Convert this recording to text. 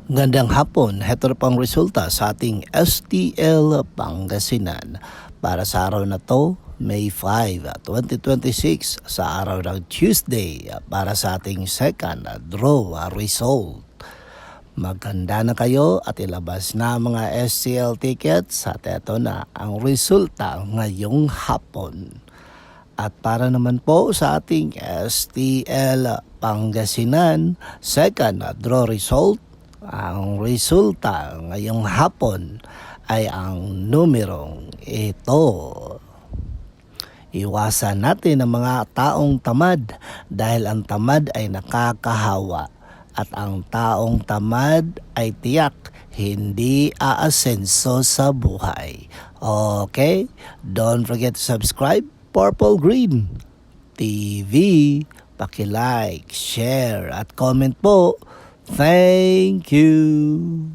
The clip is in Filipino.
Gandang hapon, heto na pang resulta sa ating STL Pangasinan para sa araw na to, May 5, 2026 sa araw ng Tuesday para sa ating second draw result. Maganda na kayo at ilabas na mga STL tickets at eto na ang resulta ngayong hapon. At para naman po sa ating STL Pangasinan second draw result, ang resulta ngayong hapon ay ang numerong ito. Iwasan natin ang mga taong tamad dahil ang tamad ay nakakahawa at ang taong tamad ay tiyak hindi aasenso sa buhay. Okay? Don't forget to subscribe Purple Green TV. Paki-like, share at comment po. Thank you.